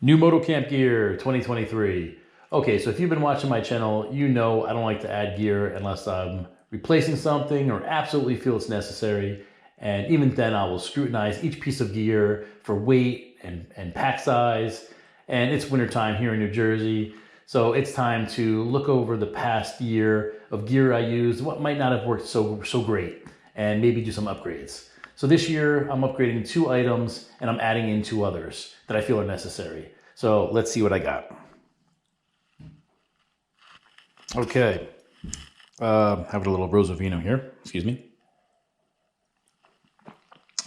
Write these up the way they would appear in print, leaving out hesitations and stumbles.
New Moto Camp Gear 2023. Okay, so if you've been watching my channel, you know I don't like to add gear unless I'm replacing something or absolutely feel it's necessary. And even then I will scrutinize each piece of gear for weight and pack size. And it's wintertime here in New Jersey, so it's time to look over the past year of gear I used, what might not have worked so great, and maybe do some upgrades. So this year I'm upgrading 2 items and I'm adding in 2 others that I feel are necessary. So let's see what I got. Okay, have a little Rosavino here, excuse me.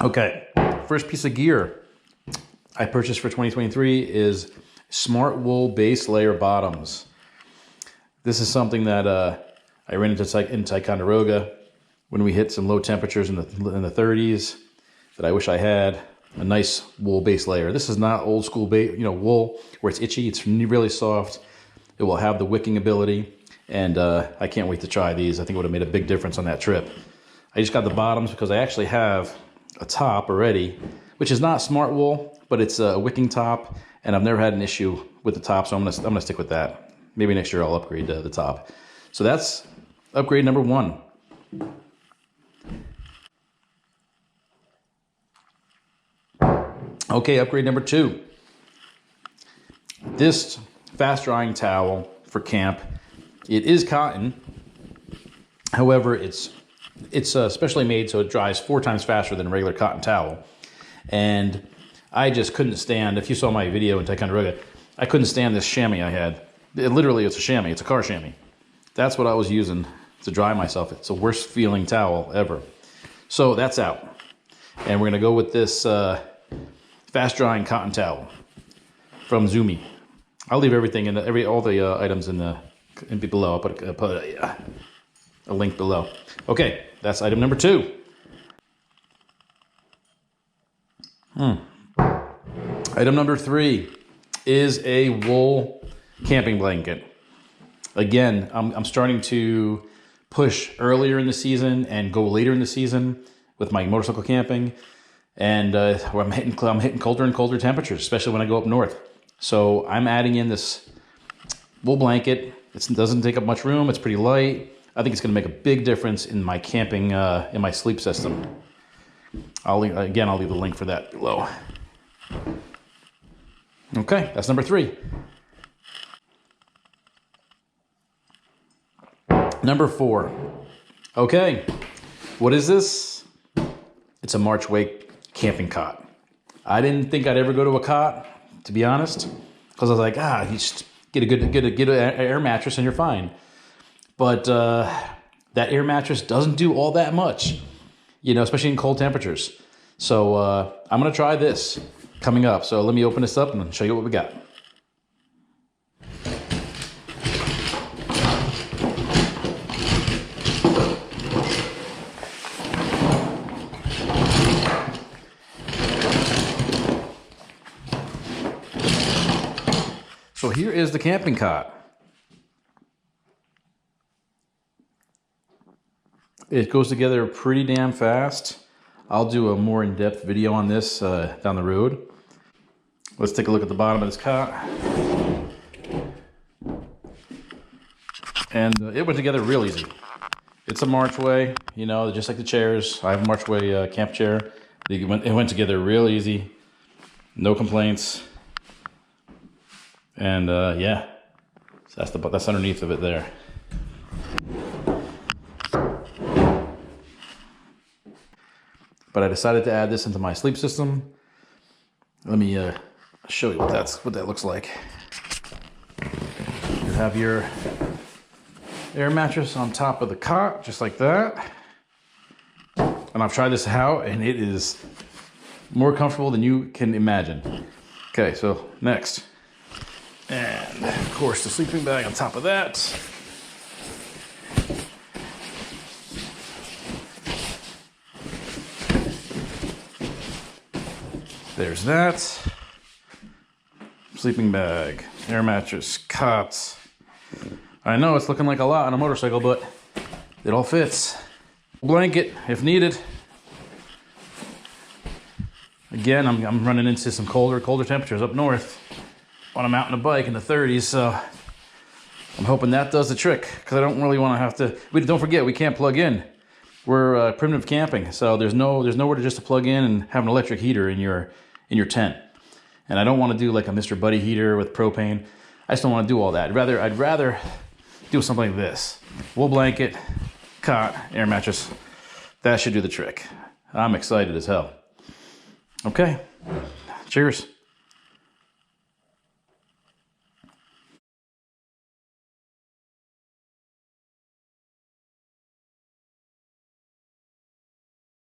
Okay, first piece of gear I purchased for 2023 is Smartwool base layer bottoms. This is something that I ran into in Ticonderoga when we hit some low temperatures in the 30s that I wish I had a nice wool base layer. This is not old school wool where it's itchy. It's really soft. It will have the wicking ability, and I can't wait to try these. I think it would have made a big difference on that trip. I just got the bottoms because I actually have a top already, which is not Smartwool, but it's a wicking top, and I've never had an issue with the top, so I'm gonna stick with that. Maybe next year I'll upgrade the top. So that's upgrade number 1. Okay, upgrade number 2. This fast drying towel for camp. It is cotton. However, it's specially made so it dries 4 times faster than a regular cotton towel. And I just couldn't stand, if you saw my video in Ticonderoga, I couldn't stand this chamois I had. Literally, it's a chamois. It's a car chamois. That's what I was using to dry myself. It's the worst feeling towel ever. So that's out. And we're going to go with this fast drying cotton towel from Zumi. I'll leave everything in all the items in below. I'll put a link below. Okay, that's item number 2. Item number 3 is a wool camping blanket. Again, I'm starting to push earlier in the season and go later in the season with my motorcycle camping, and I'm hitting colder and colder temperatures, especially when I go up north. So I'm adding in this wool blanket. It doesn't take up much room. It's pretty light. I think it's going to make a big difference in my camping, in my sleep system. I'll leave the link for that below. Okay, that's number 3. Number 4. Okay, what is this? It's a March Wake camping cot. I didn't think I'd ever go to a cot, to be honest, because I was like, you just get an air mattress and you're fine. But that air mattress doesn't do all that much, especially in cold temperatures. So I'm gonna try this coming up. So let me open this up and show you what we got. So here is the camping cot. It goes together pretty damn fast. I'll do a more in-depth video on this down the road. Let's take a look at the bottom of this cot. And it went together real easy. It's a Marchway, just like the chairs. I have a Marchway camp chair. It went together real easy. No complaints. And yeah, so that's underneath of it there. But I decided to add this into my sleep system. Let me show you what that looks like. You have your air mattress on top of the cot, just like that. And I've tried this out, and it is more comfortable than you can imagine. Okay, so next. And of course, the sleeping bag on top of that. There's that. Sleeping bag, air mattress, cots. I know it's looking like a lot on a motorcycle, but it all fits. Blanket if needed. Again, I'm running into some colder temperatures up north. on a mountain bike in the 30s, so I'm hoping that does the trick, because I don't really want to have to. Don't forget, we can't plug in. We're primitive camping, so there's nowhere to just plug in and have an electric heater in your tent. And I don't want to do like a Mr. Buddy heater with propane. I just don't want to do all that. I'd rather do something like this: wool blanket, cot, air mattress. That should do the trick. I'm excited as hell. Okay, cheers.